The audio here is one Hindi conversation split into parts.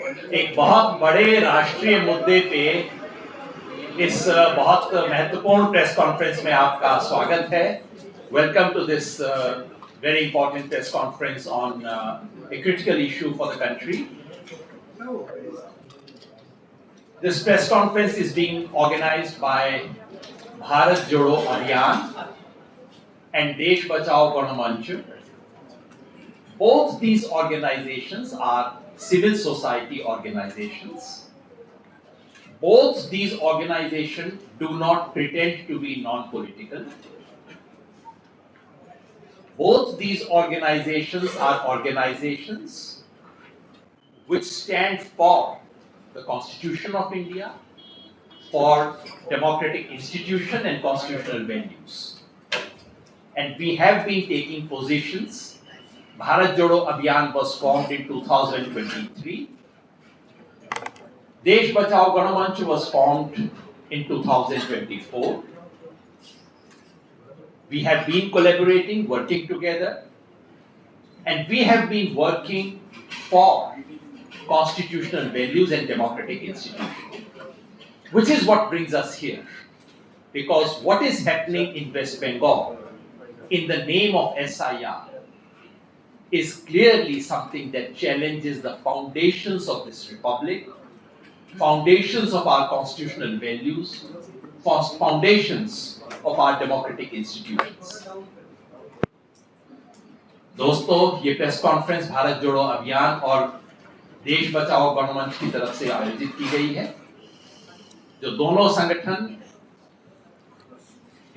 एक बहुत बड़े राष्ट्रीय मुद्दे पे इस बहुत महत्वपूर्ण प्रेस कॉन्फ्रेंस में आपका स्वागत है। Welcome to this very important press conference on a critical issue for the country. This press conference is being organized by Bharat Jodo Abhiyan and Desh Bachao Ganamanch. Both these organizations are civil society organizations. Both these organizations do not pretend to be non-political. Both these organizations are organizations which stand for the Constitution of India, for democratic institution and constitutional values. And we have been taking positions. Bharat Jodo Abhiyan was formed in 2023. Desh Bachao Ganamanch was formed in 2024. We have been collaborating, working together, and we have been working for constitutional values and democratic institutions, which is what brings us here. Because what is happening in West Bengal in the name of SIR is clearly something that challenges the foundations of this republic, foundations of our constitutional values, foundations of our democratic institutions. दोस्तों, ये प्रेस कॉन्फ्रेंस भारत जोड़ो अभियान और देश बचाओ गणमंच की तरफ से आयोजित की गई है, जो दोनों संगठन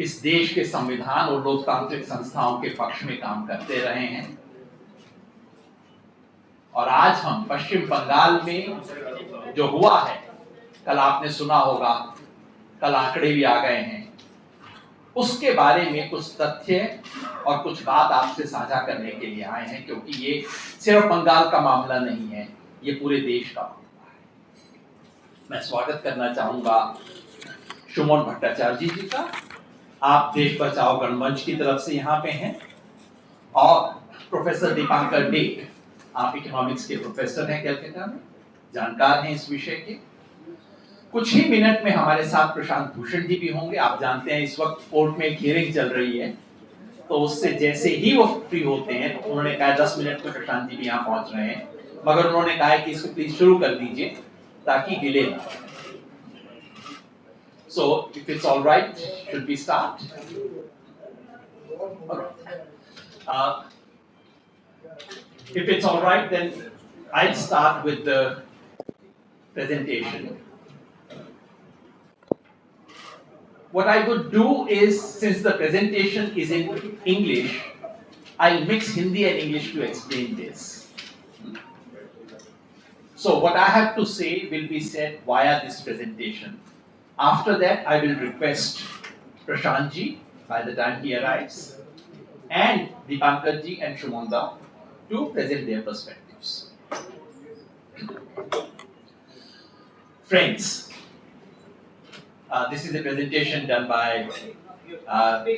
इस देश के संविधान और लोकतांत्रिक संस्थाओं के पक्ष में काम करते रहे हैं। और आज हम पश्चिम बंगाल में जो हुआ है, कल आपने सुना होगा, कल आंकड़े भी आ गए हैं, उसके बारे में कुछ तथ्य और कुछ बात आपसे साझा करने के लिए आए हैं, क्योंकि ये सिर्फ बंगाल का मामला नहीं है, ये पूरे देश का मामला है। मैं स्वागत करना चाहूंगा सुमन भट्टाचार्य जी का। आप देश बचाओ गणमंच की तरफ से यहाँ पे हैं, और प्रोफेसर दीपांकर डे, आप इकोनॉमिक्स के प्रोफेसर हैं कलकत्ता में, जानकार हैं इस विषय के। कुछ ही मिनट में हमारे साथ प्रशांत भूषण जी भी होंगे। आप जानते हैं इस वक्त कोर्ट में एक हियरिंग चल रही है, तो उससे जैसे ही वो फ्री होते हैं, तो उन्होंने कहा 10 मिनट में प्रशांत जी भी यहाँ पहुंच रहे हैं, मगर उन्होंने कहा कि इसको प्लीज शुरू कर दीजिए ताकि डिले ना हो। So, if it's all right, should we start? If it's all right, then I'll start with the presentation. What I would do is, since the presentation is in English, I'll mix Hindi and English to explain this. So what I have to say will be said via this presentation. After that, I will request Prashant ji, by the time he arrives, and Deepankar ji and Shumanda to present their perspectives. Friends, this is a presentation done by,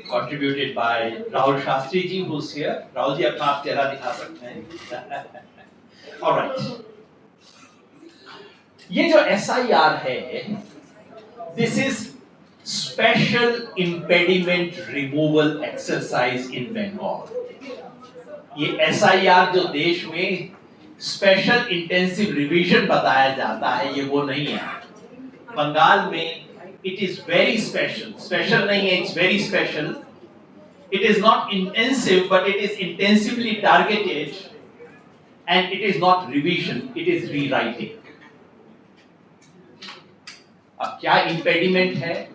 contributed by Rahul Shastri ji, who's here. Rahul ji, अपना आप चेहरा दिखा सकते हैं. All right. ये जो SIR है, this is Special Impediment Removal Exercise in Bengal. ये SIR जो देश में स्पेशल इंटेंसिव रिवीजन बताया जाता है, ये वो नहीं है। बंगाल में it is very special. Special नहीं है, it's very special. It is not intensive, but it is intensively targeted, and it is not revision, it is rewriting. अब क्या इम्पेडिमेंट है?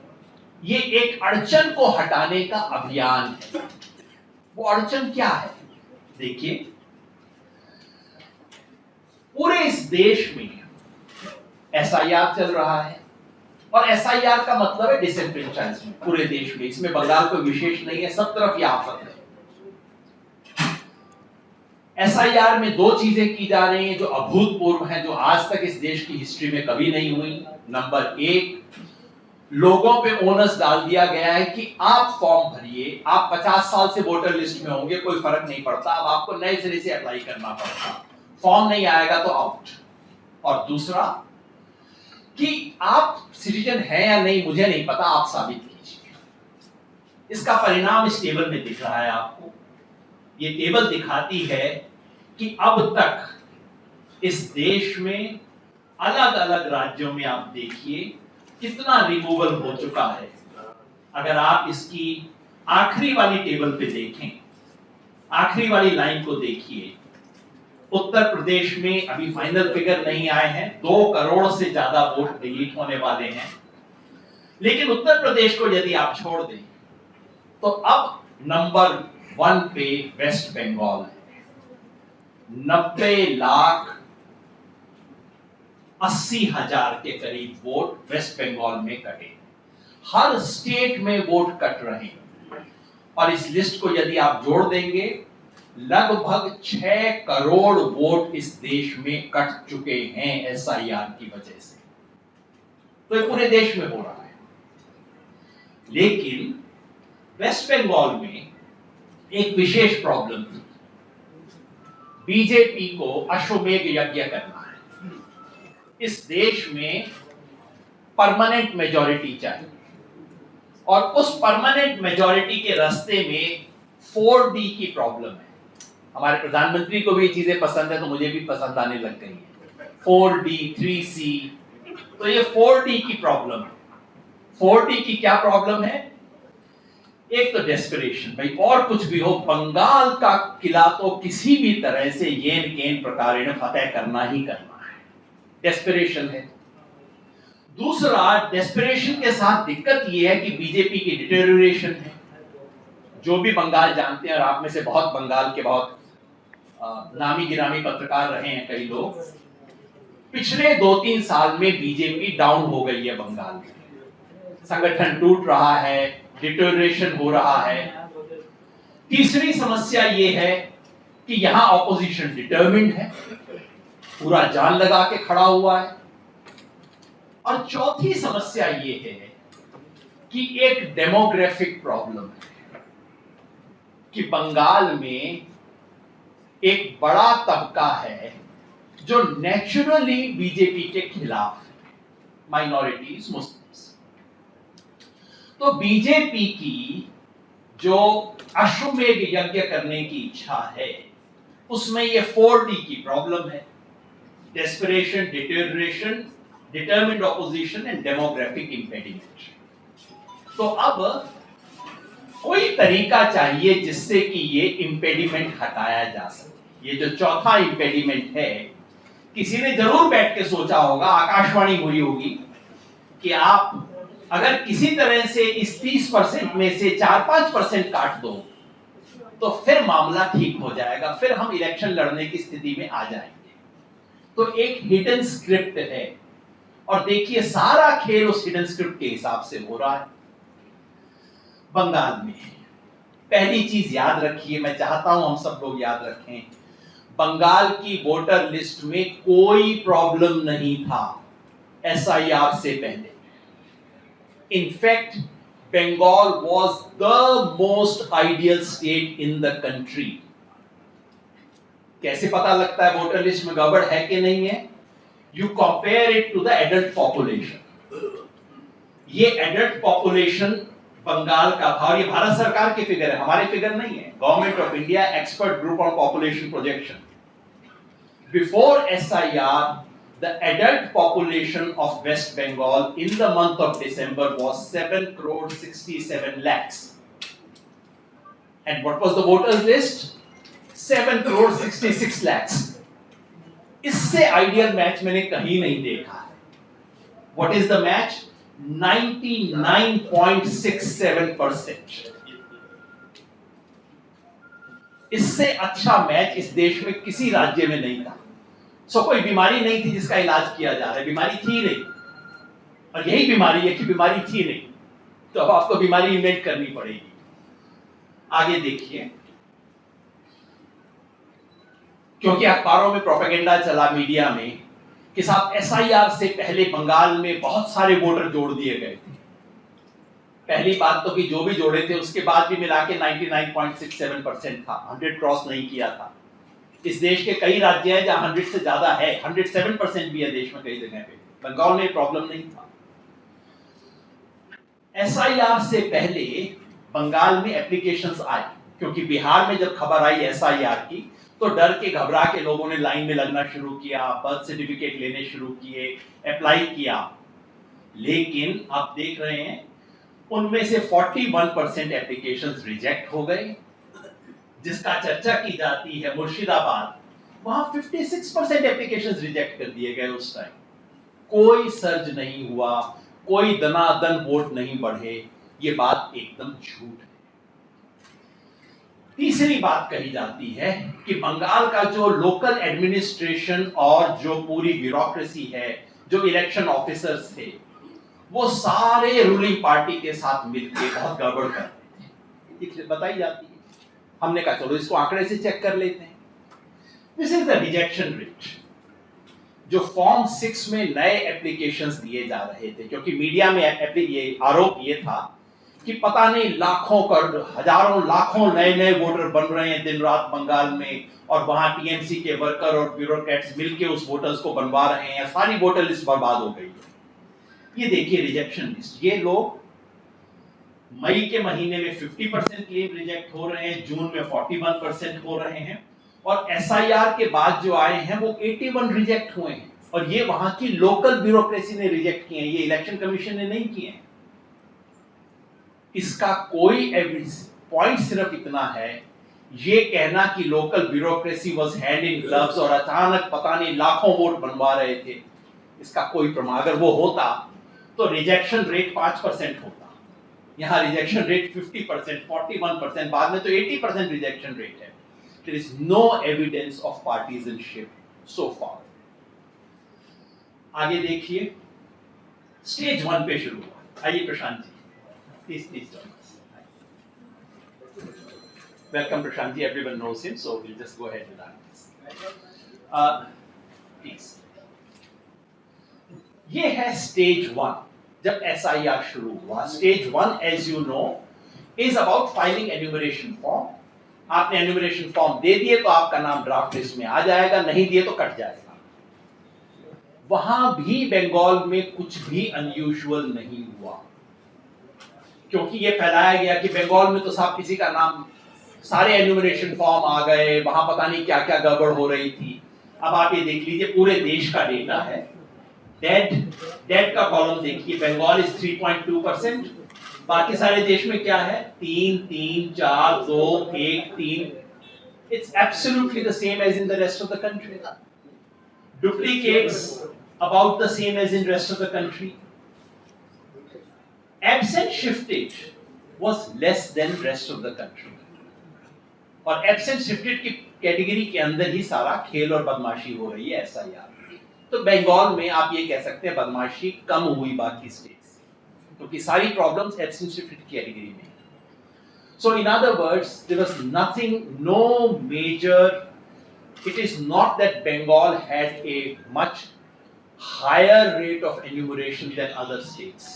ये एक अड़चन को हटाने का अभियान है। वो अड़चन क्या है? देखिए, पूरे इस देश में SIR चल रहा है, और SIR का मतलब है डिसएनफ्रेंचाइजमेंट पूरे देश में। इसमें बंगाल कोई विशेष नहीं है, सब तरफ ये आफत है। SIR में दो चीजें की जा रही हैं जो अभूतपूर्व हैं, जो आज तक इस देश की हिस्ट्री में कभी नहीं हुई। नंबर एक, लोगों पे ओनस डाल दिया गया है कि आप फॉर्म भरिए, आप 50 साल से वोटर लिस्ट में होंगे, कोई फर्क नहीं पड़ता, अब आपको नए सिरे से अप्लाई करना पड़ता, फॉर्म नहीं आएगा तो आउट। और दूसरा कि आप सिटीजन हैं या नहीं मुझे नहीं पता, आप साबित कीजिए। इसका परिणाम इस टेबल में दिख रहा है आपको। ये टेबल दिखाती है कि अब तक इस देश में अलग अलग राज्यों में आप देखिए कितना रिमूवल हो चुका है। अगर आप इसकी आखिरी वाली टेबल पे देखें, आखिरी वाली लाइन को देखिए, उत्तर प्रदेश में अभी फाइनल फिगर नहीं आए हैं, 2 करोड़ से ज्यादा वोट डिलीट होने वाले हैं। लेकिन उत्तर प्रदेश को यदि आप छोड़ दें तो अब नंबर 1 पे वेस्ट बंगाल है। 90,80,000 के करीब वोट वेस्ट बंगाल में कटे। हर स्टेट में वोट कट रहे हैं और इस लिस्ट को यदि आप जोड़ देंगे लगभग 6 करोड़ वोट इस देश में कट चुके हैं एसआईआर की वजह से। तो ये पूरे देश में हो रहा है। लेकिन वेस्ट बंगाल में एक विशेष प्रॉब्लम थी। बीजेपी को अश्वमेध यज्ञ करना है। इस देश में परमानेंट मेजॉरिटी चाहिए और उस परमानेंट मेजॉरिटी के रास्ते में 4D की प्रॉब्लम है। हमारे प्रधानमंत्री को भी ये चीजें पसंद है तो मुझे भी पसंद आने लग गई है। 4D, 3C, तो ये 4D की प्रॉब्लम है। 4D की क्या प्रॉब्लम है? एक तो डेस्परेशन, भाई और कुछ भी हो, बंगाल का किला तो किसी भी तरह से येन केन प्रकारेण फतेह करना ही करना है। डेस्परेशन है। दूसरा, डेस्परेशन के साथ दिक्कत यह है कि बीजेपी की डिटेरियोरेशन है। जो भी बंगाल जानते हैं, और आप में से बहुत बंगाल के बहुत नामी गिरामी पत्रकार रहे हैं कई लोग, पिछले 2-3 साल में बीजेपी डाउन हो गई है बंगाल में। संगठन टूट रहा है, डिटेरियोरेशन हो रहा है। तीसरी समस्या यह है कि यहां ऑपोजिशन डिटरमिन्ड है, पूरा जान लगा के खड़ा हुआ है। और चौथी समस्या यह है कि एक डेमोग्राफिक प्रॉब्लम है कि बंगाल में एक बड़ा तबका है जो नेचुरली बीजेपी के खिलाफ है, माइनॉरिटीज, मुस्लिम्स। तो बीजेपी की जो अश्वमेध यज्ञ करने की इच्छा है उसमें ये 4D की प्रॉब्लम है। Desperation, deterioration, determined opposition and demographic impediment. तो अब कोई तरीका चाहिए जिससे कि ये इंपेडिमेंट हटाया जा सके। ये जो चौथा इंपेडिमेंट है, किसी ने जरूर बैठ के सोचा होगा, आकाशवाणी हुई होगी कि आप अगर किसी तरह से इस 30% में से 4-5% काट दो तो फिर मामला ठीक हो जाएगा, फिर हम इलेक्शन लड़ने की स्थिति में आ जाएंगे। तो एक हिडन स्क्रिप्ट है और देखिए सारा खेल उस हिडन स्क्रिप्ट के हिसाब से हो रहा है बंगाल में। पहली चीज याद रखिए, मैं चाहता हूं हम सब लोग याद रखें, बंगाल की वोटर लिस्ट में कोई प्रॉब्लम नहीं था एसआईआर से पहले। In fact Bengal was the most ideal state in the country। कैसे पता लगता है वोटर लिस्ट में गड़बड़ है कि नहीं है? You compare it to the adult population। ये adult population बंगाल का था और ये भारत सरकार के फिगर है, हमारे फिगर नहीं है। Government of India expert group on population projection. Before SIR, the adult population of West Bengal in the month of December was 7,67 lakhs. And what was the voters list? 7,66 lakhs. इससे आइडियल मैच मैंने कहीं नहीं देखा है। What is the match? 99.67%। इससे अच्छा मैच इस देश में किसी राज्य में नहीं था। सो कोई बीमारी नहीं थी जिसका इलाज किया जा रहा है, बीमारी थी नहीं, और यही बीमारी है कि बीमारी थी नहीं, तो अब आपको बीमारी इन्वेंट करनी पड़ेगी। आगे देखिए, क्योंकि अखबारों में प्रोपेगेंडा चला, मीडिया में, कि साहब एसआईआर से पहले बंगाल में बहुत सारे वोटर जोड़ दिए गए थे। पहली बात तो कि जो भी जोड़े थे उसके बाद भी मिला के 99.67% था, 100 क्रॉस नहीं किया था। इस देश के कई राज्य हैं जहां 100 से ज्यादा है, 107% भी है देश में कई जगह पे। बंगाल में प्रॉब्लम नहीं था। एसआईआर से पहले बंगाल में एप्लीकेशंस आए, क्योंकि बिहार में जब खबर आई एसआईआर की तो डर के घबरा के लोगों ने लाइन में लगना शुरू किया, बर्थ सर्टिफिकेट लेने शुरू किए, अप्लाई किया। लेकिन आप देख रहे हैं उनमें से 41% एप्लीकेशंस रिजेक्ट हो गए। जिसका चर्चा की जाती है मुर्शिदाबाद, वहां 56% एप्लीकेशंस रिजेक्ट कर दिए गए उस टाइम। कोई सर्ज नहीं हुआ, कोई दनादन वोट नहीं बढ़े। ये बात एकदम झूठ है। तीसरी बात कही जाती है कि बंगाल का जो लोकल एडमिनिस्ट्रेशन और जो पूरी ब्यूरोक्रेसी है, जो इलेक्शन ऑफिसर्स थे, वो सारे रूलिंग पार्टी के साथ मिलकर बहुत गड़बड़ करते थे, बताई जाती है। हमने कहा चलो इसको आंकड़े से चेक कर लेते हैं। This is the rejection rate. जो फॉर्म 6 में नए एप्लीकेशंस दिए जा रहे थे, क्योंकि मीडिया में ये आरोप ये था कि पता नहीं लाखों कर हजारों लाखों नए वोटर बन रहे हैं दिन रात बंगाल में, और वहां टीएमसी के वर्कर और ब्यूरोक्रेट्स मिलके उस वोटर्स को बनवा रहे हैं, सारी वोटर लिस्ट बर्बाद हो गई है। ये देखिए रिजेक्शन लिस्ट। ये लोग मई के महीने में 50% क्लेम रिजेक्ट हो रहे हैं, जून में 41% हो रहे हैं, और एसआईआर के बाद जो आए हैं वो 81 रिजेक्ट हुए हैं। और ये वहां की लोकल ब्यूरोक्रेसी ने रिजेक्ट किए हैं, ये इलेक्शन कमीशन ने नहीं किए हैं। इसका कोई एविडेंस पॉइंट सिर्फ इतना है, ये कहना कि local bureaucracy was hand in gloves और अचानक पता नहीं लाखों वोट बनवा रहे थे, इसका कोई प्रमाण अगर वो होता तो रिजेक्शन रेट 5% होता। यहां रिजेक्शन रेट 50%, 41%, बाद में तो 80% रिजेक्शन रेट है। There is no evidence of partisanship so far. आगे देखिए, स्टेज 1 पे शुरू हुआ। आइए Prashant ji, please welcome Prashant ji, everyone knows him, so we'll just go ahead with that. Please. ये है स्टेज 1। जब एसआईआर शुरू हुआ, stage 1 as you know is about filing enumeration form। आपने एन्यूमरेशन फॉर्म दे दिए तो आपका नाम ड्राफ्ट लिस्ट में आ जाएगा, नहीं दिए तो कट जाएगा। वहां भी बंगाल में कुछ भी अनयूजुअल नहीं हुआ, क्योंकि ये फैलाया गया कि बंगाल में तो साहब किसी का नाम, सारे एन्यूमरेशन फॉर्म आ गए, वहां पता नहीं क्या क्या गड़बड़ हो रही थी। अब आप ये देख लीजिए, पूरे देश का डेटा है। डेट का कॉलम देखिए, बंगाल इज 3.2%, बाकी सारे देश में क्या है 3, 3, 4, 2, 1, 3। It's absolutely the same as in the rest of the country. Duplicates about the same as in rest of the country. Absent shiftage was less than rest of the country. और absent shifted की कैटेगरी के अंदर ही सारा खेल और बदमाशी हो रही है एसआईआर। तो बंगाल में आप ये कह सकते हैं बदमाशी कम हुई बाकी स्टेट, क्योंकि सारी प्रॉब्लम्स एब्सेंट शिफ्टेड कैटेगरी में। So in other words, there was nothing, no major. It is not that Bengal had a much higher rate of enumeration than other states.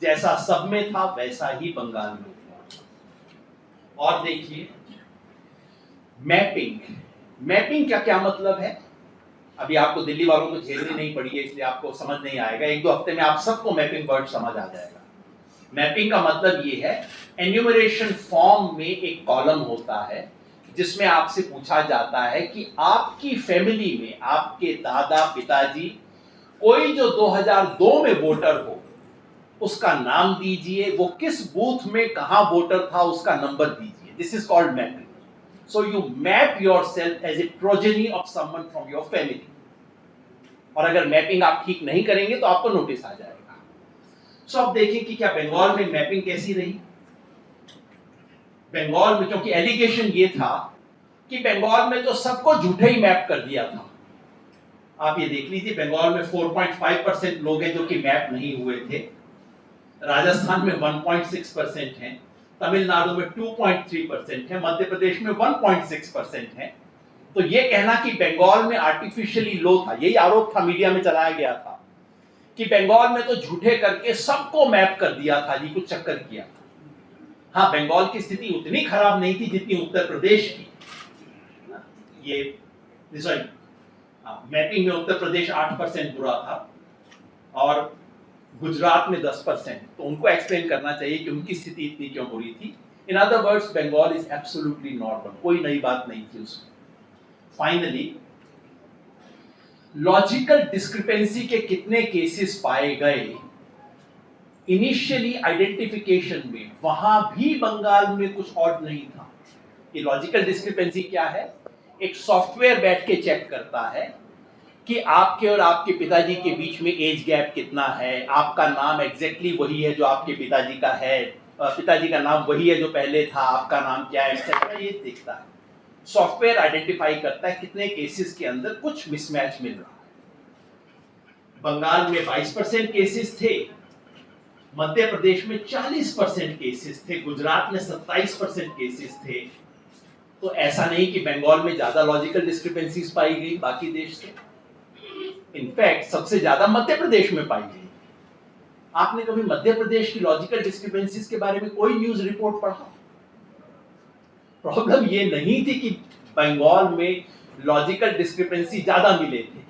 जैसा सब में था वैसा ही बंगाल में हुआ। और देखिए मैपिंग। मैपिंग का क्या मतलब है? अभी आपको दिल्ली वालों को झेलनी नहीं पड़ी है, इसलिए आपको समझ नहीं आएगा। 1-2 हफ्ते में आप सबको मैपिंग वर्ड समझ आ जाएगा। मैपिंग का मतलब ये है, एन्यूमरेशन फॉर्म में एक कॉलम होता है जिसमें आपसे पूछा जाता है कि आपकी फैमिली में आपके दादा पिताजी कोई जो 2002 में वोटर हो उसका नाम दीजिए, वो किस बूथ में कहां वोटर था उसका नंबर दीजिए। This is called mapping. So you map yourself as a progeny of someone from your family. और अगर मैपिंग आप ठीक नहीं करेंगे तो आपको नोटिस आ जाएगा। सो अब देखिए कि क्या बंगाल में मैपिंग कैसी रही। बंगाल में क्योंकि एलिगेशन ये था कि बंगाल में तो सबको झूठे ही मैप कर दिया था। आप ये देख लीजिए, बंगाल में 4.5% लोग हैं जो कि मैप नहीं हुए थे, राजस्थान में 1.6% हैं, तमिलनाडु में 2.3% है, मध्य प्रदेश में 1.6% है। तो ये कहना कि बंगाल में आर्टिफिशियली लो था, यही आरोप था, मीडिया में चलाया गया था कि बंगाल में तो झूठे करके सबको मैप कर दिया था जी, कुछ चक्कर किया था। हाँ, बंगाल की स्थिति उतनी खराब नहीं थी जितनी उत्तर प्रदेश की। ये सॉरी, मैपिंग में उत्तर प्रदेश 8% बुरा था और गुजरात में 10%, तो उनको एक्सप्लेन करना चाहिए कि उनकी स्थिति इतनी क्यों बुरी थी। In other words, Bengal is absolutely normal, कोई नई बात नहीं थी उसमें। फाइनली, लॉजिकल डिस्क्रिपेंसी के कितने केसेस पाए गए इनिशियली आइडेंटिफिकेशन में, वहां भी बंगाल में कुछ ऑड नहीं था। ये लॉजिकल डिस्क्रिपेंसी क्या है? एक सॉफ्टवेयर बैठ के चेक करता है कि आपके और आपके पिताजी के बीच में एज गैप कितना है, आपका नाम एग्जैक्टली वही है जो आपके पिताजी का है, पिताजी का नाम वही है जो पहले था, आपका नाम क्या है, एक्सेट्रा, ये देखता है। सॉफ्टवेयर आइडेंटिफाई करता है कितने केसेस के अंदर कुछ मिसमैच मिल रहा है। बंगाल में 22% केसेस थे, मध्य प्रदेश में 40% केसेस थे, गुजरात में 27% केसेस थे। तो ऐसा नहीं कि बंगाल में ज्यादा लॉजिकल डिस्क्रिपेंसीज पाई गई बाकी देश से, इनफैक्ट सबसे ज्यादा मध्य प्रदेश में पाई गई। आपने कभी मध्य प्रदेश की लॉजिकल डिस्क्रिपेंसीज के बारे में कोई न्यूज रिपोर्ट पढ़ा? प्रॉब्लम ये नहीं थी कि बंगाल में लॉजिकल डिस्क्रिपेंसी ज्यादा मिले थे।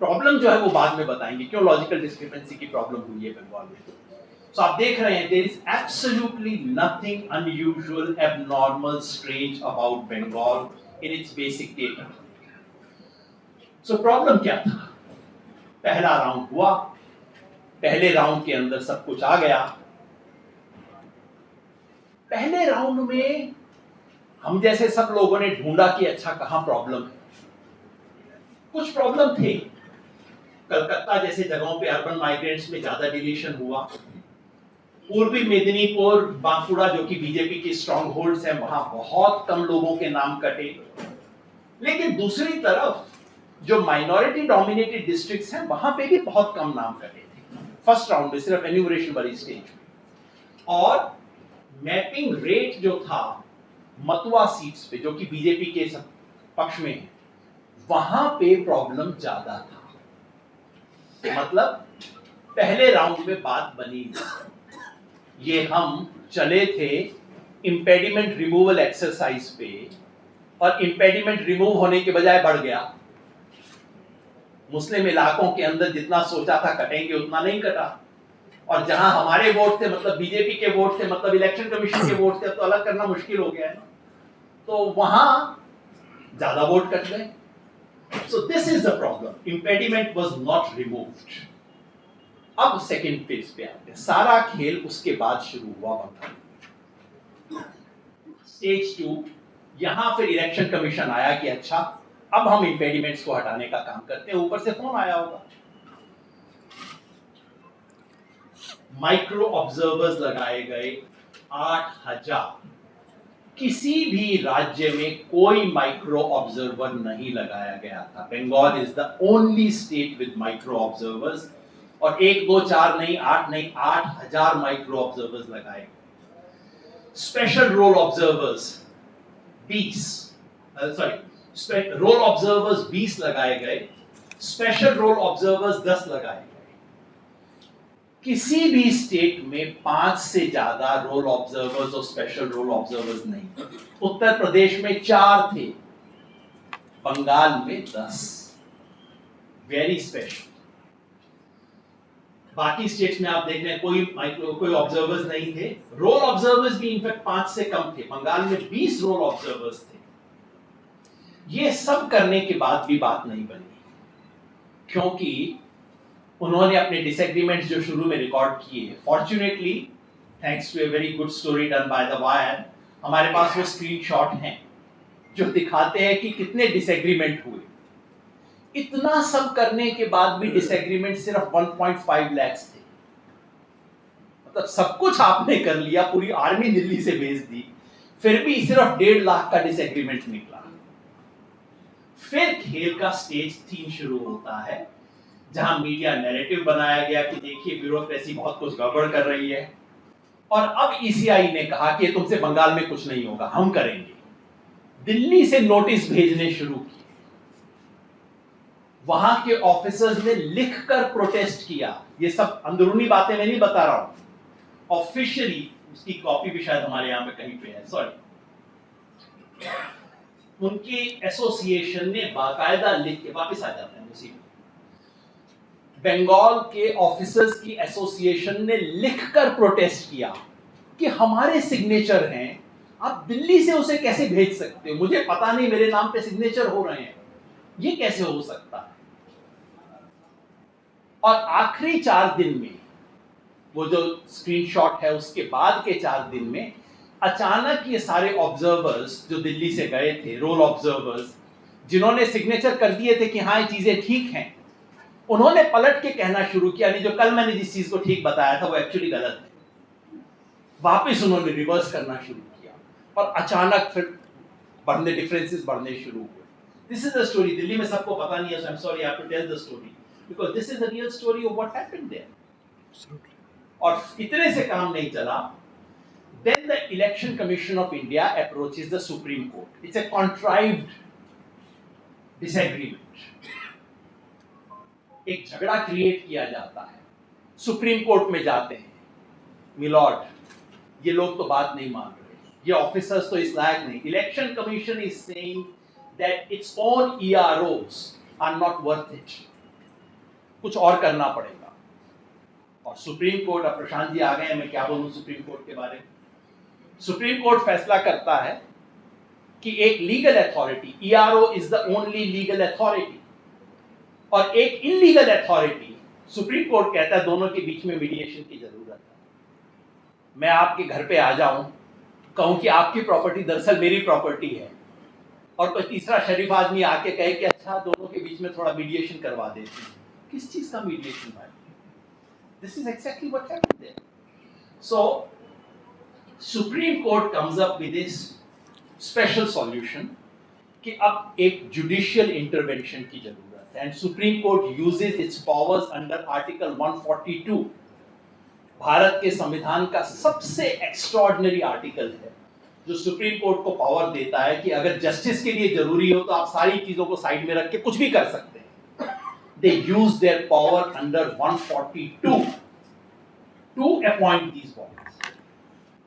प्रॉब्लम जो है वो बाद में बताएंगे क्यों लॉजिकल डिस्क्रिपेंसी की प्रॉब्लम हुई है बंगाल में। So आप देख रहे हैं, there is absolutely nothing unusual, abnormal, strange about Bengal in its basic data. So problem क्या था? पहला राउंड हुआ, पहले राउंड के अंदर सब कुछ आ गया। पहले राउंड में हम जैसे सब लोगों ने ढूंढा कि अच्छा कहां प्रॉब्लम है। कुछ प्रॉब्लम थे, कलकत्ता जैसे जगहों पे अर्बन माइग्रेंट्स में ज्यादा डिलीशन हुआ, पूर्वी मेदिनीपुर, बांकुड़ा जो कि बीजेपी की स्ट्रॉन्ग होल्ड्स हैं, वहां बहुत कम लोगों के नाम कटे। लेकिन दूसरी तरफ जो माइनॉरिटी डोमिनेटेड डिस्ट्रिक्ट्स हैं वहां पे भी बहुत कम नाम कटे थे फर्स्ट राउंड में, सिर्फ एन्यूमरेशन वाली स्टेज में। और मैपिंग रेट जो था मतुआ सीट्स पे, जो कि बीजेपी के पक्ष में है, वहां पे प्रॉब्लम ज्यादा था। मतलब पहले राउंड में बात बनी, ये हम चले थे इंपेडिमेंट रिमूवल एक्सरसाइज पे, और इंपेडिमेंट रिमूव होने के बजाय बढ़ गया। मुस्लिम इलाकों के अंदर जितना सोचा था कटेंगे उतना नहीं कटा, और जहां हमारे वोट थे, मतलब बीजेपी के वोट थे, मतलब इलेक्शन कमीशन के वोट थे, तो अलग करना मुश्किल हो गया है ना, तो वहां ज्यादा वोट कट गए। So this is the problem, impediment was not removed. अब सेकेंड फेज पे आते हैं, सारा खेल उसके बाद शुरू हुआ बंगाल। स्टेज 2, यहां फिर इलेक्शन कमीशन आया कि अच्छा अब हम इंपेडिमेंट्स को हटाने का काम करते हैं। ऊपर से फोन आया होगा, माइक्रो ऑब्जर्वर्स लगाए गए 8000। किसी भी राज्य में कोई माइक्रो ऑब्जर्वर नहीं लगाया गया था। Bengal is the only state with micro observers, और 1 2 4 नहीं, 8 नहीं, 8000 माइक्रो ऑब्जर्वर्स लगाए। Special roll observers 20 roll observers 20 लगाए गए, स्पेशल रोल ऑब्जर्वर्स 10 लगाए गए। किसी भी स्टेट में 5 से ज्यादा रोल ऑब्जर्वर्स और स्पेशल रोल ऑब्जर्वर्स नहीं। उत्तर प्रदेश में 4 थे, बंगाल में 10, वेरी स्पेशल। बाकी स्टेट्स में आप देख रहे हैं कोई ऑब्जर्वर्स नहीं थे। रोल ऑब्जर्वर्स भी इनफैक्ट 5 से कम थे, बंगाल में 20 रोल ऑब्जर्वर्स थे। ये सब करने के बाद भी बात नहीं बनी, क्योंकि उन्होंने अपने डिसएग्रीमेंट्स जो शुरू में रिकॉर्ड किए, fortunately thanks to a very good story done by the wire, हमारे पास वो स्क्रीनशॉट हैं जो दिखाते हैं कि कितने डिसएग्रीमेंट हुए। इतना सब करने के बाद भी डिसएग्रीमेंट सिर्फ 1.5 लाख थे। मतलब सब कुछ आपने कर लिया, पूरी आर्मी दिल्ली से भेज दी, फिर भी सिर्फ 1.5 लाख का डिसएग्रीमेंट निकला। फिर खेल का स्टेज 3 शुरू होता है, जहां मीडिया नैरेटिव बनाया गया कि देखिए ब्यूरोक्रेसी बहुत कुछ गड़बड़ कर रही है, और अब ईसीआई ने कहा कि तुमसे बंगाल में कुछ नहीं होगा, हम करेंगे। दिल्ली से नोटिस भेजने शुरू किए, वहां के ऑफिसर्स ने लिखकर प्रोटेस्ट किया। ये सब अंदरूनी बातें मैं नहीं बता रहा हूं, ऑफिशियली उसकी कॉपी भी शायद हमारे यहां पे कहीं पे है, सॉरी। उनकी एसोसिएशन ने बाकायदा लिख के, वापस आ जाते हैं उसी, बंगाल के ऑफिसर्स की एसोसिएशन ने लिखकर प्रोटेस्ट किया कि हमारे सिग्नेचर हैं, आप दिल्ली से उसे कैसे भेज सकते हो, मुझे पता नहीं मेरे नाम पे सिग्नेचर हो रहे हैं, ये कैसे हो सकता है। और आखिरी 4 दिन में, वो जो स्क्रीनशॉट है उसके बाद के 4 दिन में, अचानक ये सारे ऑब्जर्वर्स जो दिल्ली से गए थे, रोल ऑब्जर्वर्स, जिन्होंने सिग्नेचर कर दिए थे कि हाँ ये चीजें ठीक हैं, उन्होंने पलट के कहना शुरू किया, नहीं जो कल मैंने जिस चीज को ठीक बताया था वो एक्चुअली गलत है। वापस उन्होंने रिवर्स करना शुरू किया और अचानक फिर डिफरेंसेस बढ़ने शुरू हुए। This is the story. Delhi में सबको पता नहीं है, so I am sorry, I have to tell the story because this is the real story of what happened there. और इतने से काम नहीं चला, then the election commission of India approaches the Supreme Court. It's a contrived disagreement. एक झगड़ा क्रिएट किया जाता है, सुप्रीम कोर्ट में जाते हैं, मिलॉर्ड ये लोग तो बात नहीं मान रहे, ये ऑफिसर्स तो इस लायक नहीं। Election commission is saying that its own EROs are not worth it, कुछ और करना पड़ेगा। और सुप्रीम कोर्ट, अब प्रशांत जी आ गए हैं, मैं क्या बोलूं सुप्रीम कोर्ट के बारे में। सुप्रीम कोर्ट फैसला करता है कि एक legal authority, ERO is the only legal authority, और एक इलीगल अथॉरिटी, सुप्रीम कोर्ट कहता है दोनों के बीच में मीडिएशन की जरूरत है। मैं आपके घर पे आ जाऊं, कहूं कि आपकी प्रॉपर्टी दरअसल मेरी प्रॉपर्टी है, और कोई तीसरा शरीफ आदमी आके कहे कि अच्छा दोनों के बीच में थोड़ा मीडिएशन करवा देते हैं, किस चीज का मीडिएशन भाई? This is exactly what happened there. So supreme court comes up with this special solution कि अब एक जुडिशियल इंटरवेंशन की जरूरत है, and supreme court uses its powers under article 142, Bharat के संविधान का सबसे एक्स्ट्राऑर्डिनरी आर्टिकल है, जो सुप्रीम कोर्ट को पावर देता है कि अगर जस्टिस के लिए जरूरी हो तो आप सारी चीजों को साइड में रख के कुछ भी कर सकते हैं। They use their power under 142 to appoint these bodies.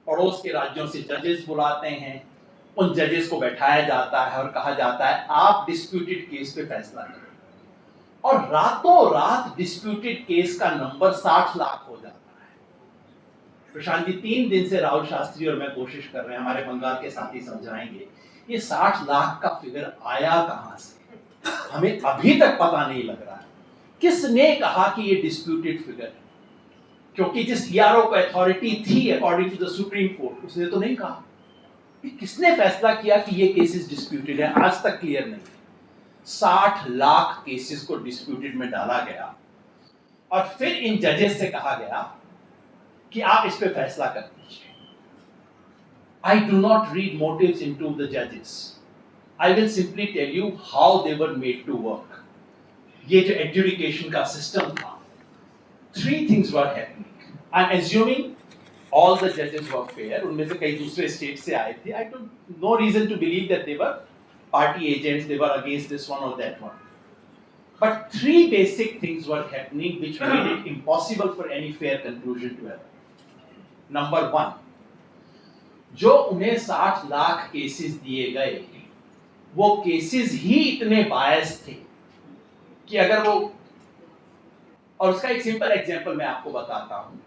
पड़ोस के राज्यों से जजेस बुलाते हैं, उन जजेस को बैठाया जाता है और कहा जाता है आप डिस्प्यूटेड केस पे फैसला करें, और रातों रात डिस्प्यूटेड केस का नंबर 60 लाख हो जाता है। प्रशांत जी 3 दिन से राहुल शास्त्री और मैं कोशिश कर रहे हैं, हमारे बंगाल के साथी समझाएंगे ये 60 लाख का फिगर आया कहां से, हमें अभी तक पता नहीं लग रहा है। किसने कहा कि ये डिस्प्यूटेड फिगर? क्योंकि जिस ERO को अथॉरिटी थी according to the supreme court, उसने तो नहीं कहा। किसने फैसला किया कि ये केसेस डिस्प्यूटेड है? आज तक क्लियर नहीं है। 60 लाख केसेस को डिस्प्यूटेड में डाला गया, और फिर इन जजेस से कहा गया कि आप इस पे फैसला कर दीजिए। I do not read motives into the जजेस, I will simply tell you how they were made to work. ये जो एडजुडिकेशन का सिस्टम था, 3 things were happening. I'm assuming all the judges were fair. उनमें से कई दूसरे स्टेट से आए थे. I don't no reason to believe that they were party agents. They were against this one or that one. But 3 basic things were happening which made it impossible for any fair conclusion to happen. Number 1, जो उन्हें 60 लाख केसेस दिए गए, वो केसेस ही इतने बायस थे कि अगर वो, और उसका एक सिंपल एग्जांपल मैं आपको बताता हूं,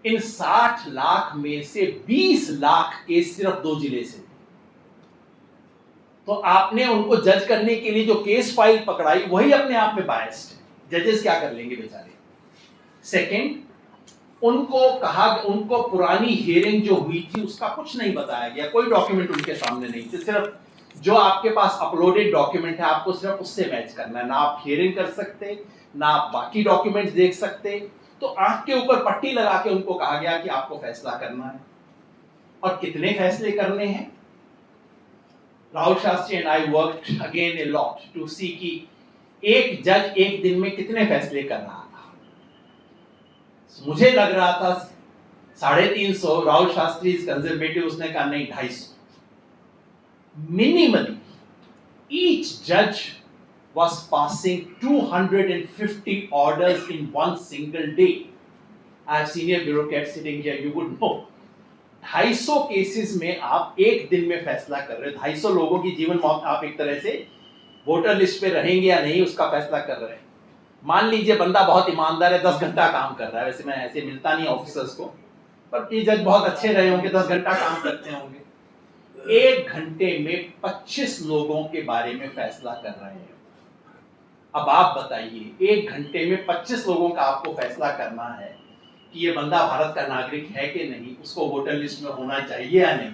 इन 60 लाख में से 20 लाख केस सिर्फ 2 जिले से थे। तो आपने उनको जज करने के लिए जो केस फाइल पकड़ाई वही अपने आप में बायस्ड है। जजेस क्या कर लेंगे बेचारे। सेकंड, उनको पुरानी हियरिंग जो हुई थी उसका कुछ नहीं बताया गया, कोई डॉक्यूमेंट उनके सामने नहीं थे, सिर्फ जो आपके पास अपलोडेड डॉक्यूमेंट है आपको सिर्फ उससे मैच करना है, ना आप हियरिंग कर सकते, ना आप बाकी डॉक्यूमेंट्स देख सकते। तो आंख के ऊपर पट्टी लगा के उनको कहा गया कि आपको फैसला करना है। और कितने फैसले करने हैं? Rahul Shastri and I worked again a lot to see कि एक जज एक दिन में कितने फैसले कर रहा था। मुझे लग रहा था 350, राहुल शास्त्री इज कंजर्वेटिव, उसने कहा नहीं 250। Minimally, each judge was passing 250 orders in one single day. I have senior bureaucrats sitting here, you would know. 250 cases में आप एक दिन में फैसला कर रहे हो। 250 लोगों की जीवन मौत आप एक तरह से वोटर लिस्ट पे रहेंगे या नहीं उसका फैसला कर रहे हैं। मान लीजिए बंदा बहुत ईमानदार है, 10 घंटा काम कर रहा है, वैसे मैं ऐसे मिलता नहीं ऑफिसर्स को, पर ये जज बहुत अच्छे रहे होंगे, 10 घंटा काम करते होंगे। 1 घंटे में 25 लोगों के बारे में फैसला कर रहे हैं। अब आप बताइए, 1 घंटे में 25 लोगों का आपको फैसला करना है कि ये बंदा भारत का नागरिक है कि नहीं, उसको वोटर लिस्ट में होना चाहिए या नहीं।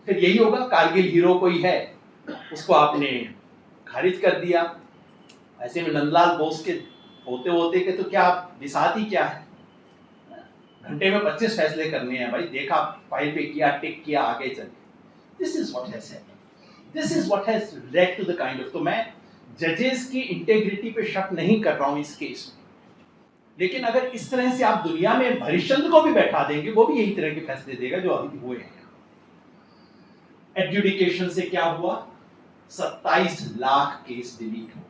फिर यही होगा, कारगिल हीरो कोई है, उसको आपने खारिज कर दिया। ऐसे में नंदलाल बोस के होते होते के तो क्या बिसात ही क्या है, घंटे में 25 फैसले करने हैं भाई। देखा, फाइल पे किया, टिक किया, आगे चले। This is what has happened, this is what has led to the kind of. तो मैं जजेस की इंटेग्रिटी पे शक नहीं कर रहा हूं इस केस में, लेकिन अगर इस तरह से आप दुनिया में हरिश्चंद्र को भी बैठा देंगे, वो भी यही तरह के फैसले देगा जो अभी हुए हैं। एडजुडिकेशन से क्या हुआ, 27 लाख केस डिलीट हो गए।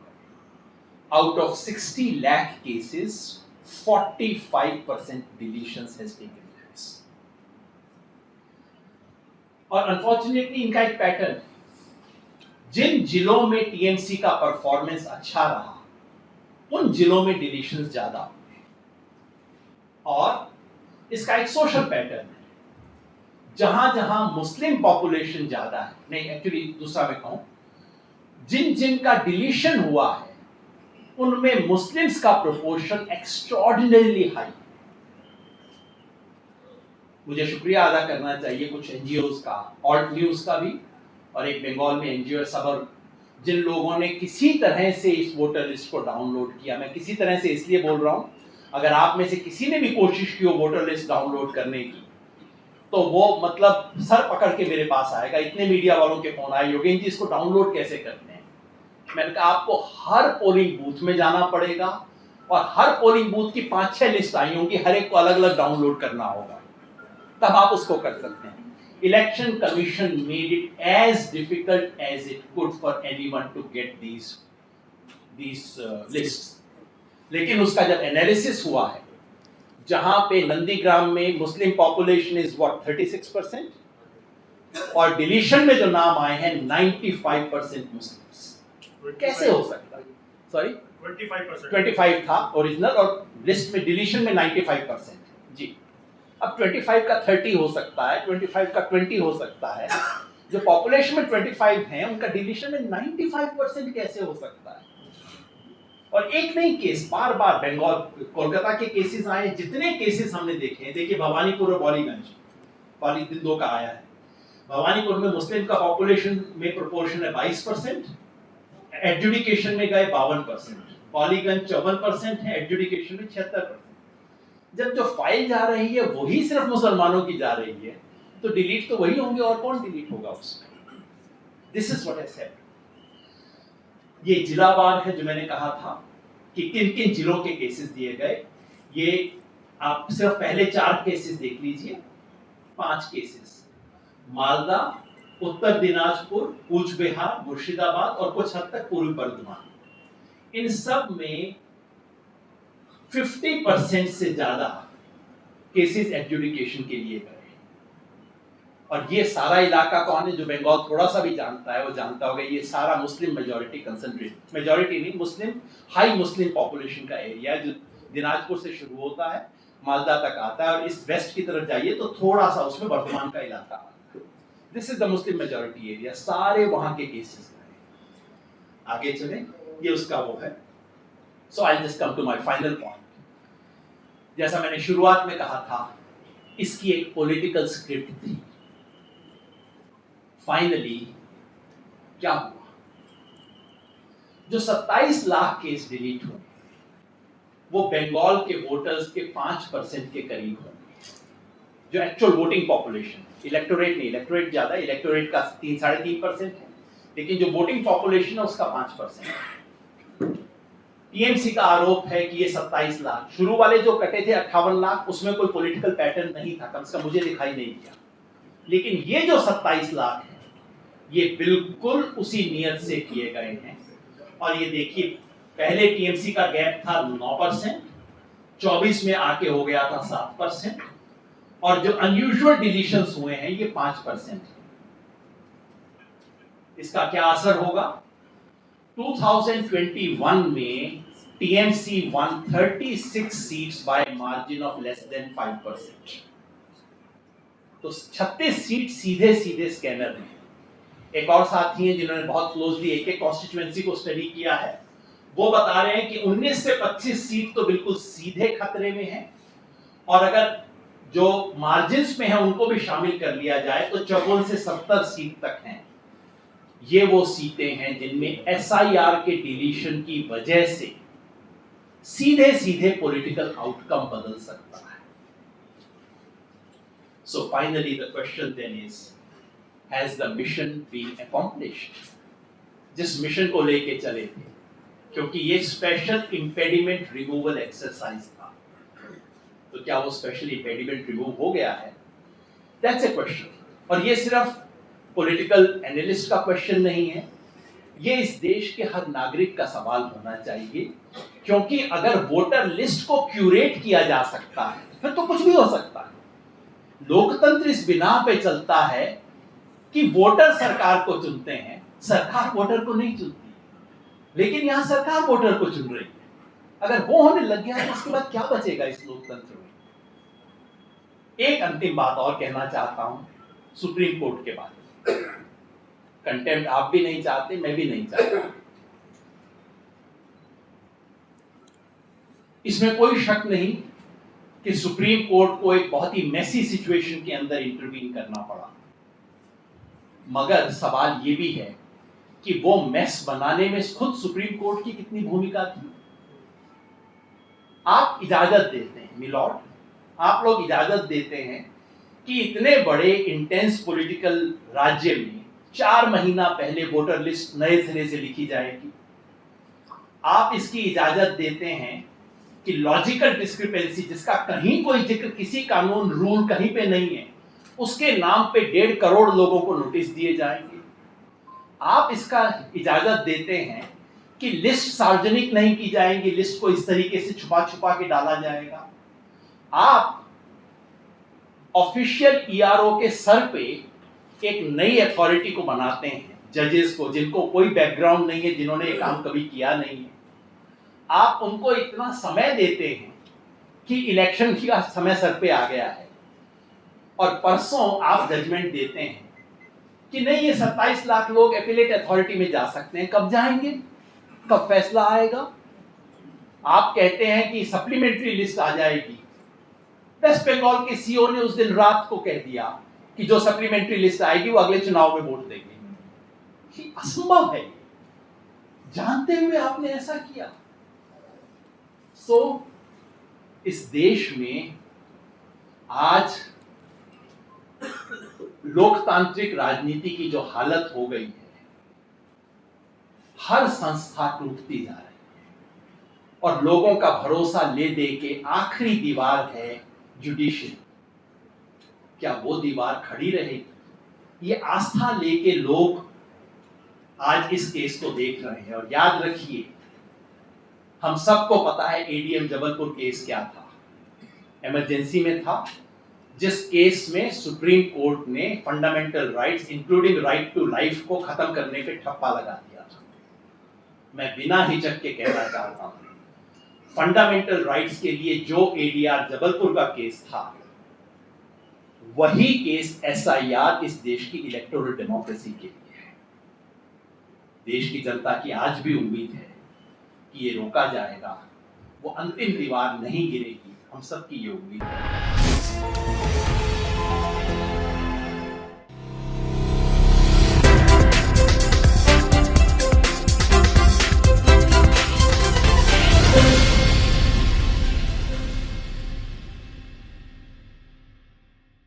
Out of 60 lakh cases 45% deletions has taken place। और अनफॉर्चुनेटली इनका एक पैटर्न, जिन जिलों में टीएमसी का परफॉर्मेंस अच्छा रहा उन जिलों में डिलीशंस ज्यादा हुए। और इसका एक सोशल पैटर्न है, जहां जहां मुस्लिम पॉपुलेशन ज्यादा है, नहीं एक्चुअली दूसरा मैं कहूं, जिन जिन का डिलीशन हुआ है उनमें मुस्लिम्स का प्रोपोर्शन एक्स्ट्रॉर्डिनरीली हाई। मुझे शुक्रिया अदा करना चाहिए कुछ एनजीओज का, ऑल्ट न्यूज का भी, और एक बंगाल में एनजीओ सबर, जिन लोगों ने किसी तरह से इस वोटर लिस्ट को डाउनलोड किया। मैं किसी तरह से इसलिए बोल रहा हूं, अगर आप में से किसी ने भी कोशिश की हो वोटर लिस्ट डाउनलोड करने की, तो वो मतलब सर पकड़ के मेरे पास आएगा। इतने मीडिया वालों के फोन आए, योगेंद्र जी इसको डाउनलोड कैसे करते हैं। मैंने कहा आपको हर पोलिंग बूथ में जाना पड़ेगा और हर पोलिंग बूथ की 5-6 लिस्ट आई होंगी, हर एक को अलग अलग डाउनलोड करना होगा, तब आप उसको कर सकते हैं। Election Commission made it as difficult as it could for anyone to get these lists। लेकिन उसका जब एनालिसिस हुआ है, जहां पे नंदीग्राम में मुस्लिम पॉपुलेशन इज व्हाट 36% और डिलीशन में जो नाम आए हैं 95% मुस्लिम्स, कैसे हो सकता है? सॉरी 25 था ओरिजिनल और लिस्ट में डिलीशन में 95% जी। अब 25 का 30 हो सकता है, 25 का 20 हो सकता है, जो पॉपुलेशन में 25 हैं उनका डिलीशन में 95% कैसे हो सकता है? और एक नहीं केस, बार बार बंगाल कोलकाता के केसेस आए, जितने केसेस हमने देखे हैं, देखिए भवानीपुर और बॉलीगंज दिन 2 का आया है। भवानीपुर में मुस्लिम का पॉपुलेशन में प्रोपोर्शन है 22%, एडजुडिकेशन में गए 52%, बॉलीगंज 54% है, एडजुडिकेशन में 76%। जब जो फाइल जा रही है वही सिर्फ मुसलमानों की जा रही है, तो डिलीट तो वही होंगे और कौन डिलीट होगा उसमें। This is what has happened. ये जिलावार है जो मैंने कहा था कि किन किन जिलों के केसेस दिए गए। ये आप सिर्फ पहले 4 केसेस देख लीजिए, 5 केसेस मालदा, उत्तर दिनाजपुर, कूच बिहार, मुर्शिदाबाद और कुछ हद तक पूर्वी बर्धमान। इन सब में 50% से ज्यादा केसेस एडजुडिकेशन के लिए गए। और ये सारा इलाका कौन है? जो बंगाल थोड़ा सा भी जानता है वो जानता होगा, ये सारा मुस्लिम मेजॉरिटी कंसंट्रेट, मेजॉरिटी नहीं, मुस्लिम हाई मुस्लिम पॉपुलेशन का एरिया है, जो दिनाजपुर से शुरू होता है मालदा तक आता है, और इस वेस्ट की तरफ जाइए तो थोड़ा सा उसमें वर्धमान का इलाका आता है। This is the Muslim majority area, सारे वहां के केसेस गए। आगे चले, ये उसका वो है। So I just come to my final point. जैसा मैंने शुरुआत में कहा था, इसकी एक पॉलिटिकल स्क्रिप्ट थी। फाइनली क्या हुआ? जो 27 लाख केस डिलीट हुए वो बंगाल के वोटर्स के 5% के करीब होंगे, जो एक्चुअल वोटिंग पॉपुलेशन, इलेक्टोरेट नहीं, इलेक्टोरेट ज्यादा, इलेक्टोरेट का 3-3.5% है, लेकिन जो वोटिंग पॉपुलेशन है उसका 5%। टीएमसी का आरोप है कि ये 27 लाख, शुरू वाले जो कटे थे 58 लाख, उसमें कोई पॉलिटिकल पैटर्न नहीं था, कम से कम मुझे दिखाई नहीं दिया। लेकिन ये जो 27 लाख है ये बिल्कुल उसी नियत से किए गए हैं। और ये देखिए, पहले टीएमसी का गैप था 9%, 24 में आके हो गया था 7%, और जो अनयूजुअल डिलीशंस हुए हैं ये 5% है। इसका क्या असर होगा? 2021 में TMC won 36 seats bye margin of less than 5%। तो 36 सीट सीधे सीधे स्कैनर में। एक और साथी हैं जिन्होंने बहुत क्लोजली एक कॉन्स्टिट्यूएंसी को स्टडी किया है, वो बता रहे हैं कि 19 से 25 सीट तो बिल्कुल सीधे खतरे में है, और अगर जो मार्जिन्स में है उनको भी शामिल कर लिया जाए तो 54 से 70 सीट तक हैं। ये वो सीटें हैं जिनमें एसआईआर के डिलीशन की वजह से सीधे सीधे पॉलिटिकल आउटकम बदल सकता है। So finally the question then is, has the mission been accomplished? जिस मिशन को लेके चले थे, क्योंकि ये स्पेशल इंपेडिमेंट रिमूवल एक्सरसाइज था, तो क्या वो स्पेशल इंपेडिमेंट रिमूव हो गया है? That's a question. और ये सिर्फ पॉलिटिकल एनालिस्ट का क्वेश्चन नहीं है, ये इस देश के हर नागरिक का सवाल होना चाहिए, क्योंकि अगर वोटर लिस्ट को क्यूरेट किया जा सकता है फिर तो कुछ भी हो सकता है। लोकतंत्र इस बिना पे चलता है कि वोटर सरकार को चुनते हैं, सरकार वोटर को नहीं चुनती, लेकिन यहां सरकार वोटर को चुन रही है। अगर वो होने लग गया तो उसके बाद क्या बचेगा इस लोकतंत्र में? एक अंतिम बात और कहना चाहता हूं सुप्रीम कोर्ट के बारे में। कंटेम्प्ट आप भी नहीं चाहते, मैं भी नहीं चाहता। इसमें कोई शक नहीं कि सुप्रीम कोर्ट को एक बहुत ही मेसी सिचुएशन के अंदर इंटरवीन करना पड़ा, मगर सवाल यह भी है कि वो मेस बनाने में खुद सुप्रीम कोर्ट की कितनी भूमिका थी। आप इजाजत देते हैं मिलॉर्ड, आप लोग इजाजत देते हैं कि इतने बड़े इंटेंस पॉलिटिकल राज्य में 4 महीना पहले वोटर लिस्ट नए सिरे से लिखी जाएगी। आप इसकी इजाजत देते हैं कि लॉजिकल डिस्क्रिपेंसी, जिसका कहीं कोई जिक्र किसी कानून रूल कहीं पे नहीं है, उसके नाम पे 1.5 करोड़ लोगों को नोटिस दिए जाएंगे। आप इसका इजाजत देते हैं कि लिस्ट सार्वजनिक नहीं की जाएगी, लिस्ट को इस तरीके से छुपा छुपा के डाला जाएगा। आप ऑफिशियल ईआरओ के सर पे एक नई अथॉरिटी को बनाते हैं, जजेस को, जिनको कोई बैकग्राउंड नहीं है, जिन्होंने ये काम कभी किया नहीं है। आप उनको इतना समय देते हैं कि इलेक्शन का समय सर पे आ गया है, और परसों आप जजमेंट देते हैं कि नहीं, ये 27 लाख लोग एपिलेट अथॉरिटी में जा सकते हैं। कब जाएंगे? कब फैसला आएगा? आप कहते हैं कि सप्लीमेंट्री लिस्ट आ जाएगी। वेस्ट बंगाल के सीओ ने उस दिन रात को कह दिया कि जो सप्लीमेंट्री लिस्ट आएगी वो अगले चुनाव में वोट देंगे। ये असंभव है, जानते हुए आपने ऐसा किया। सो इस देश में आज लोकतांत्रिक राजनीति की जो हालत हो गई है, हर संस्था टूटती जा रही है, और लोगों का भरोसा ले दे के आखिरी दीवार है जुडिशरी। क्या वो दीवार खड़ी रहेगी? ये आस्था लेके लोग आज इस केस को देख रहे हैं। और याद रखिए, हम सबको पता है एडीएम जबलपुर केस क्या था। इमरजेंसी में था, जिस केस में सुप्रीम कोर्ट ने fundamental rights including right to life को खत्म करने पे ठप्पा लगा दिया था। मैं बिना हिचक के कहना चाहता हूं, फंडामेंटल राइट्स के लिए जो एडीआर जबलपुर का केस था, वही केस एसआईआर इस देश की इलेक्टोरल डेमोक्रेसी के लिए है। देश की जनता की आज भी उम्मीद है कि ये रोका जाएगा, वो अंतिम दीवार नहीं गिरेगी। हम सबकी ये उम्मीद है।